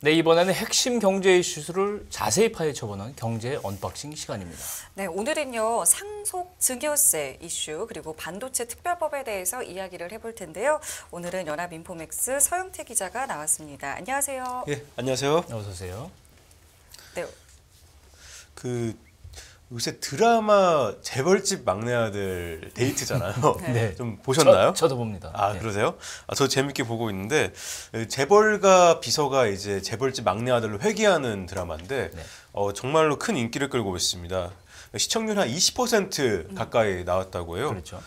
네, 이번에는 핵심 경제 이슈를 자세히 파헤쳐보는 경제 언박싱 시간입니다. 네, 오늘은요 상속 증여세 이슈 그리고 반도체 특별법에 대해서 이야기를 해볼 텐데요. 오늘은 연합인포맥스 서영태 기자가 나왔습니다. 안녕하세요. 예, 안녕하세요. 어서 오세요. 네. 요새 드라마 재벌집 막내 아들 데이트잖아요. 네. 좀 보셨나요? 저도 봅니다. 아, 네. 그러세요? 저 재밌게 보고 있는데 재벌가 비서가 이제 재벌집 막내 아들로 회귀하는 드라마인데 네. 정말로 큰 인기를 끌고 있습니다. 시청률 한 20% 가까이 나왔다고 해요. 그렇죠.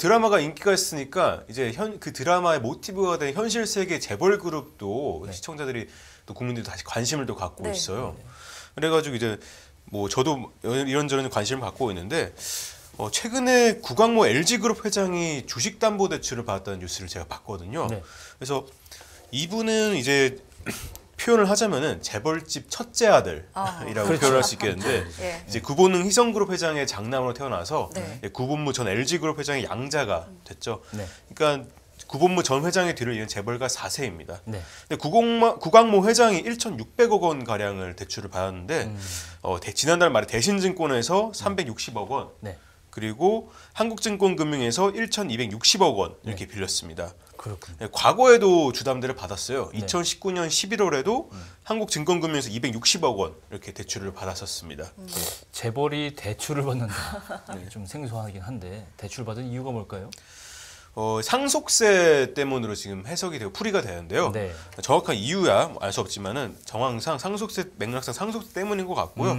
드라마가 인기가 있으니까 이제 그 드라마의 모티브가 된 현실 세계 재벌 그룹도 네. 시청자들이 또 국민들이 다시 관심을 또 갖고 네. 있어요. 그래가지고 이제 뭐 저도 이런저런 관심을 갖고 있는데 최근에 구광모 LG그룹 회장이 주식담보대출을 받았다는 뉴스를 제가 봤거든요. 네. 그래서 이분은 이제 표현을 하자면은 재벌집 첫째 아들이라고 그렇죠. 표현할 수 있겠는데 예. 이제 구본능 희성그룹 회장의 장남으로 태어나서 네. 구본무 전 LG그룹 회장의 양자가 됐죠. 네. 그러니까 구본무 전 회장의 뒤를 이은 재벌가 4세입니다. 네. 근데 구광모 회장이 1,600억 원 가량을 대출을 받았는데 지난달 말에 대신증권에서 360억 원, 네. 그리고 한국증권금융에서 1,260억 원 이렇게 빌렸습니다. 그렇군요. 네, 과거에도 주담대를 받았어요. 네. 2019년 11월에도 한국증권금융에서 260억 원 이렇게 대출을 받았었습니다. 네. 재벌이 대출을 받는다. 좀 생소하긴 한데 대출 받은 이유가 뭘까요? 상속세 때문으로 지금 해석이 되고 풀이가 되는데요. 네. 정확한 이유야 알 수 없지만은 정황상 상속세 맥락상 상속세 때문인 것 같고요.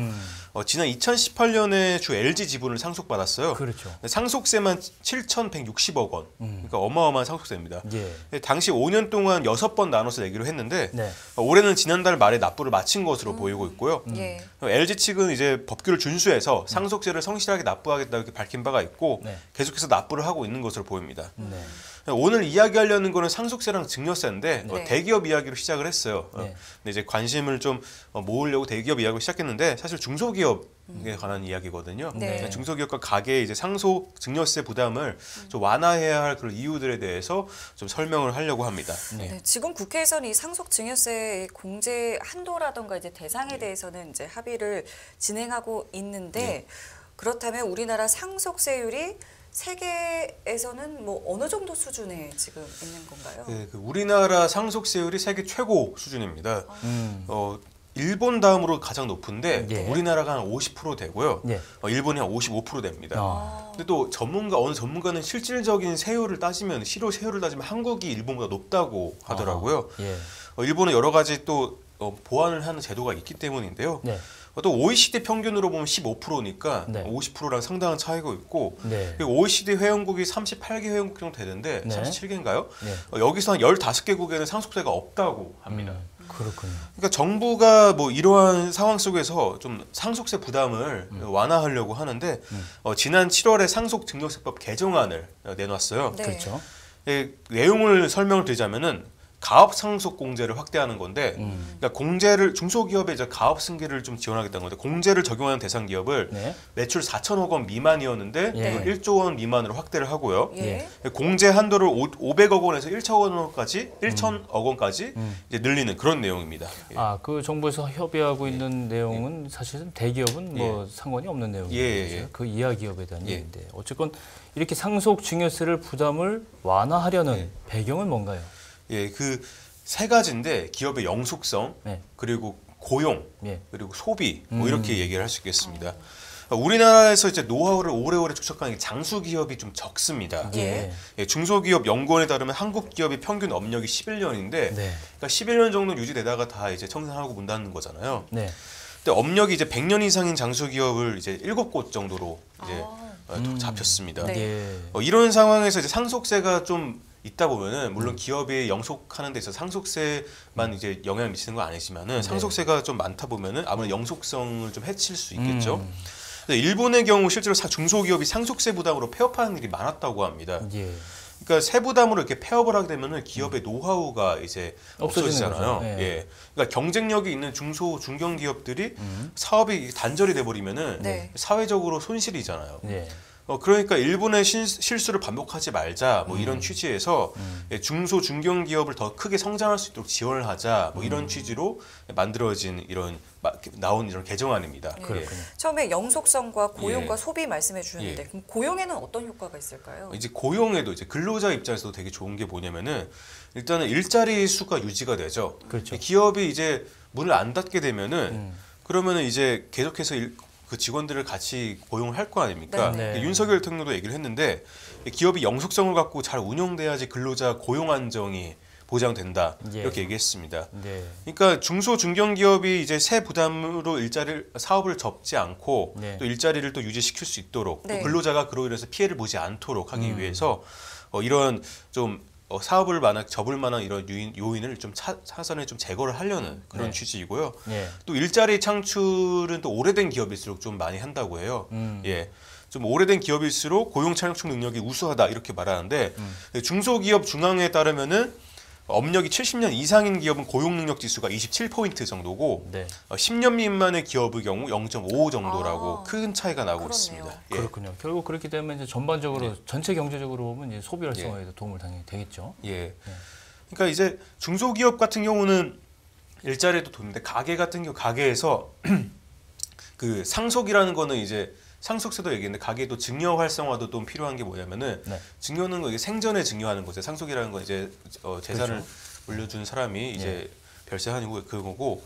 지난 2018년에 주 LG 지분을 상속받았어요. 그렇죠. 상속세만 7,160억 원. 그러니까 어마어마한 상속세입니다. 예. 당시 5년 동안 6번 나눠서 내기로 했는데 네. 올해는 지난달 말에 납부를 마친 것으로 보이고 있고요. 예. LG 측은 이제 법규를 준수해서 상속세를 성실하게 납부하겠다 이렇게 밝힌 바가 있고 네. 계속해서 납부를 하고 있는 것으로 보입니다. 네. 오늘 이야기하려는 거는 상속세랑 증여세인데 네. 대기업 이야기로 시작을 했어요. 네. 근데 이제 관심을 좀 모으려고 대기업 이야기로 시작했는데 사실 중소기업에 관한 이야기거든요. 네. 중소기업과 가게의 이제 상속 증여세 부담을 좀 완화해야 할 그런 이유들에 대해서 좀 설명을 하려고 합니다. 네, 지금 국회에서는 이 상속 증여세 공제 한도라던가 이제 대상에 대해서는 이제 합의를 진행하고 있는데 그렇다면 우리나라 상속세율이 세계에서는 뭐 어느 정도 수준에 지금 있는 건가요? 네, 우리나라 상속세율이 세계 최고 수준입니다. 음. 일본 다음으로 가장 높은데 예. 우리나라가 한 50% 되고요. 예. 일본이 한 55% 됩니다. 아. 근데 또 어느 전문가는 실질적인 세율을 따지면 세율을 따지면 한국이 일본보다 높다고 하더라고요. 예. 일본은 여러 가지 또 보완을 하는 제도가 있기 때문인데요. 네. 또 OECD 평균으로 보면 15%니까 네. 50%랑 상당한 차이가 있고 네. 그리고 OECD 회원국이 38개 회원국 정도 되는데 네. 37개인가요? 네. 여기서 한 15개국에는 상속세가 없다고 합니다. 그렇군요. 그러니까 정부가 뭐 이러한 상황 속에서 좀 상속세 부담을 완화하려고 하는데 지난 7월에 상속증여세법 개정안을 내놨어요. 네. 그렇죠. 내용을 설명을 드리자면은 가업 상속 공제를 확대하는 건데, 그러니까 공제를 중소기업의 이제 가업 승계를 좀 지원하겠다는 건데, 공제를 적용하는 대상 기업을 네. 매출 4천억 원 미만이었는데 예. 이걸 1조 원 미만으로 확대를 하고요. 예. 공제 한도를 500억 원에서 1천억 원까지 이제 늘리는 그런 내용입니다. 예. 아, 그 정부에서 협의하고 있는 내용은 사실은 대기업은 뭐 상관이 없는 내용이죠. 예. 그 이하 기업에 대한 예. 얘기인데 어쨌건 이렇게 상속 증여세를 부담을 완화하려는 배경은 뭔가요? 예, 그 세 가지인데 기업의 영속성, 네. 그리고 고용, 예. 그리고 소비 뭐 이렇게 얘기를 할 수 있겠습니다. 우리나라에서 이제 노하우를 오래오래 축적하는 게 장수 기업이 좀 적습니다. 예. 예, 중소기업 연구원에 따르면 한국 기업의 평균 업력이 11년인데, 네. 그러니까 11년 정도 유지되다가 다 이제 청산하고 문 닫는 거잖아요. 네. 근데 업력이 이제 100년 이상인 장수 기업을 이제 7곳 정도로 이제 잡혔습니다. 네. 예. 이런 상황에서 이제 상속세가 좀 있다 보면은 물론 기업이 영속하는 데 있어서 상속세만 이제 영향을 미치는 건 아니지만은 상속세가 좀 많다 보면은 아무래도 영속성을 좀 해칠 수 있겠죠. 근데 일본의 경우 실제로 중소기업이 상속세 부담으로 폐업하는 일이 많았다고 합니다. 예. 그러니까 세부담으로 이렇게 폐업을 하게 되면은 기업의 노하우가 이제 없어지잖아요. 거죠. 예. 예. 그러니까 경쟁력이 있는 중견 기업들이 사업이 단절이 돼 버리면은 네. 사회적으로 손실이잖아요. 예. 그러니까 일본의 실수를 반복하지 말자 뭐 이런 취지에서 중소 중견 기업을 더 크게 성장할 수 있도록 지원을 하자 뭐 이런 취지로 만들어진 이런 나온 이런 개정안입니다. 그렇군요. 처음에 영속성과 고용과 예. 소비 말씀해 주셨는데 예. 그럼 고용에는 어떤 효과가 있을까요? 이제 고용에도 이제 근로자 입장에서도 되게 좋은 게 뭐냐면은 일단은 일자리 수가 유지가 되죠. 그렇죠. 기업이 이제 문을 안 닫게 되면은 그러면은 이제 계속해서 그 직원들을 같이 고용을 할 거 아닙니까? 네. 네. 윤석열 대통령도 얘기를 했는데 기업이 영속성을 갖고 잘 운영돼야지 근로자 고용 안정이 보장된다 예. 이렇게 얘기했습니다. 네. 그러니까 중소 중견 기업이 이제 새 부담으로 사업을 접지 않고 네. 또 일자리를 또 유지시킬 수 있도록 네. 또 근로자가 그로 인해서 피해를 보지 않도록 하기 위해서 이런 좀 사업을 접을 만한 이런 요인을 좀 차선에 좀 제거를 하려는 그런 네. 취지이고요. 예. 또 일자리 창출은 또 오래된 기업일수록 좀 많이 한다고 해요. 예. 좀 오래된 기업일수록 고용 창출 능력이 우수하다 이렇게 말하는데 중소기업 중앙에 따르면은 업력이 70년 이상인 기업은 고용 능력 지수가 27포인트 정도고 네. 10년 미만의 기업의 경우 0.5 정도라고 아, 큰 차이가 나고 그렇네요. 있습니다. 예. 그렇군요. 결국 그렇게 되면 이제 전반적으로 전체 경제적으로 보면 이제 소비 활성화에도 도움을 당연히 되겠죠. 예. 그러니까 이제 중소기업 같은 경우는 일자리도 돕는데 가게 같은 경우 가게에서 그 상속이라는 거는 이제 상속세도 얘기했는데 가게도 증여 활성화도 좀 필요한 게 뭐냐면은 네. 증여는 이게 생전에 증여하는 거죠. 상속이라는 건 이제 재산을 그렇죠. 물려준 사람이 이제 별세하는 그거고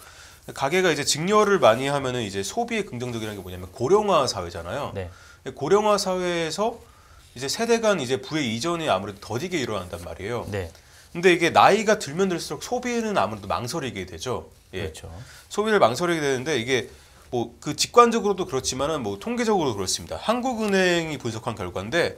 가게가 이제 증여를 많이 하면은 이제 소비에 긍정적이라는 게 뭐냐면 고령화 사회잖아요. 네. 고령화 사회에서 이제 세대 간 이제 부의 이전이 아무래도 더디게 일어난단 말이에요. 네. 근데 이게 나이가 들면 들수록 소비는 아무래도 망설이게 되죠. 예. 그렇죠. 소비를 망설이게 되는데 이게 뭐 그 직관적으로도 그렇지만은 뭐 통계적으로도 그렇습니다. 한국은행이 분석한 결과인데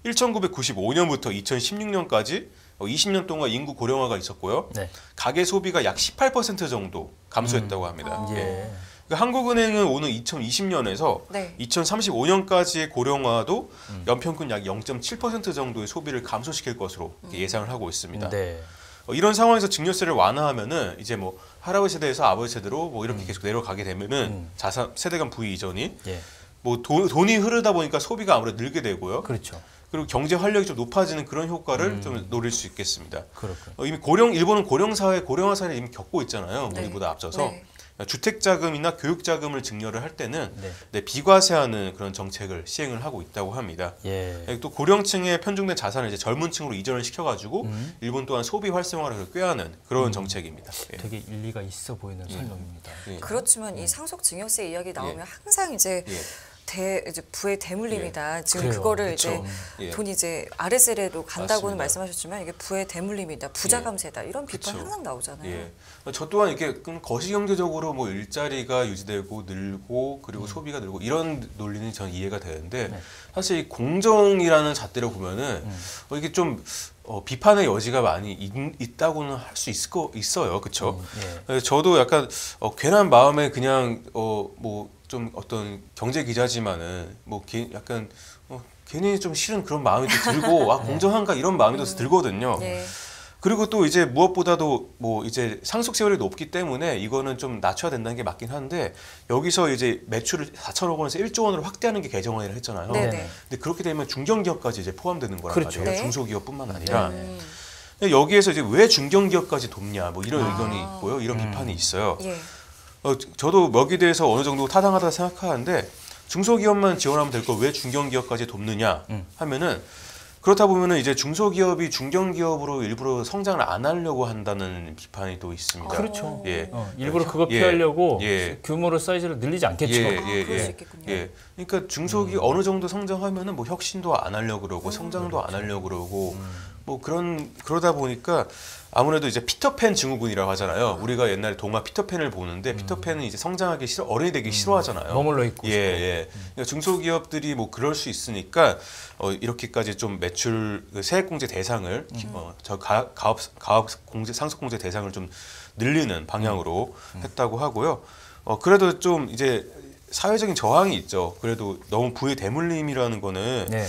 1995년부터 2016년까지 20년 동안 인구 고령화가 있었고요. 네. 가계 소비가 약 18% 정도 감소했다고 합니다. 예. 그러니까 한국은행은 오는 2020년에서 네. 2035년까지의 고령화도 연평균 약 0.7% 정도의 소비를 감소시킬 것으로 이렇게 예상을 하고 있습니다. 네. 이런 상황에서 증여세를 완화하면은 이제 뭐 할아버지 세대에서 아버지 세대로 뭐 이렇게 계속 내려가게 되면은 자산 세대 간 부의 이전이 예. 뭐 돈이 흐르다 보니까 소비가 아무래도 늘게 되고요. 그렇죠. 그리고 경제 활력이 좀 높아지는 그런 효과를 좀 노릴 수 있겠습니다. 그렇군요. 이미 일본은 고령화 사회를 이미 겪고 있잖아요. 네. 우리보다 앞서서. 네. 주택 자금이나 교육 자금을 증여를 할 때는 네. 비과세하는 그런 정책을 시행을 하고 있다고 합니다. 예. 또 고령층에 편중된 자산을 이제 젊은 층으로 이전을 시켜가지고 일본 또한 소비 활성화를 꾀하는 그런 정책입니다. 예. 되게 일리가 있어 보이는 설명입니다. 예. 그렇지만 이 상속 증여세 이야기 나오면 항상 이제 예. 이제 부의 대물림이다. 지금 그래요. 그거를 그쵸. 이제 예. 돈이 이제 아래세례로 간다고는 맞습니다. 말씀하셨지만 이게 부의 대물림이다, 부자감세다 이런 비판 그쵸. 항상 나오잖아요. 예. 저 또한 이렇게 거시경제적으로 뭐 일자리가 유지되고 늘고 그리고 소비가 늘고 이런 논리는 저는 이해가 되는데 네. 사실 이 공정이라는 잣대로 보면은 이게 좀 비판의 여지가 많이 있다고는 할 수 있어요, 그렇죠? 예. 저도 약간 괜한 마음에 그냥 뭐 좀 어떤 경제 기자지만은 뭐 약간 괜히 좀 싫은 그런 마음이 또 들고 아 공정한가 이런 마음이 또 들거든요. 네. 그리고 또 이제 무엇보다도 뭐 이제 상속 세율이 높기 때문에 이거는 좀 낮춰야 된다는 게 맞긴 한데 여기서 이제 매출을 4천억 원에서 1조 원으로 확대하는 게 개정안을 했잖아요. 네네. 근데 그렇게 되면 중견기업까지 이제 포함되는 거란 그렇죠. 말이에요. 네. 중소기업뿐만 아니라. 음. 근데 여기에서 이제 왜 중견기업까지 돕냐 뭐 이런 아. 의견이 있고요. 이런 비판이 있어요. 예. 저도 여기에 대해서 어느 정도 타당하다 생각하는데 중소기업만 지원하면 될 걸 왜 중견기업까지 돕느냐 하면은 그렇다 보면은 이제 중소기업이 중견기업으로 일부러 성장을 안 하려고 한다는 비판이 또 있습니다. 그렇죠. 예. 일부러 그거 예. 피하려고 예. 규모로 사이즈를 늘리지 않겠죠. 그럴 수 있겠군요. 예. 그러니까 중소기업 어느 정도 성장하면은 뭐 혁신도 안 하려고 그러고 성장도 안 하려고 그러고 뭐 그러다 보니까 아무래도 이제 피터팬 증후군이라고 하잖아요. 우리가 옛날에 동화 피터팬을 보는데 피터팬은 이제 성장하기 싫어 어른이 되기 싫어하잖아요. 머물러 있고. 예. 그러니까 중소기업들이 뭐 그럴 수 있으니까 이렇게까지 좀 매출 세액공제 대상을 저 가업 공제 상속 공제 대상을 좀 늘리는 방향으로 했다고 하고요. 그래도 좀 이제 사회적인 저항이 있죠. 그래도 너무 부의 대물림이라는 거는 네.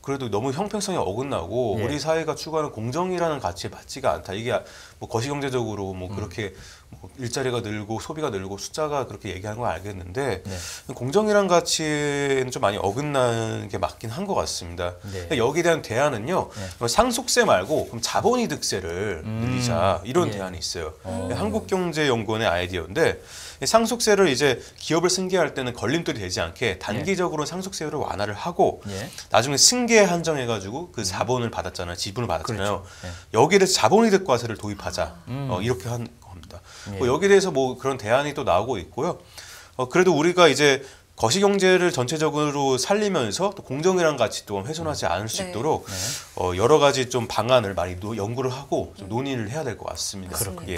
그래도 너무 형평성이 어긋나고 예. 우리 사회가 추구하는 공정이라는 가치에 맞지가 않다. 이게 뭐 거시경제적으로 뭐 그렇게 뭐 일자리가 늘고 소비가 늘고 숫자가 그렇게 얘기하는 건 알겠는데 네. 공정이란 가치에는 좀 많이 어긋나는 게 맞긴 한 것 같습니다. 네. 그러니까 여기에 대한 대안은요. 상속세 말고 그럼 자본이득세를 늘리자 이런 예. 대안이 있어요. 한국경제연구원의 아이디어인데 상속세를 이제 기업을 승계할 때는 걸림돌이 되지 않게 단기적으로 상속세율을 완화를 하고 예. 나중에 승계에 한정해가지고 그 자본을 받았잖아요. 지분을 받았잖아요. 그렇죠. 여기에 대해서 자본이득과세를 도입하자. 이렇게 한 겁니다. 뭐 여기에 대해서 뭐 그런 대안이 또 나오고 있고요. 그래도 우리가 이제 거시경제를 전체적으로 살리면서 또 공정이라는 가치 또한 훼손하지 않을 수 네. 있도록 여러 가지 좀 방안을 많이 연구를 하고 좀 논의를 해야 될 것 같습니다. 그렇군요. 예.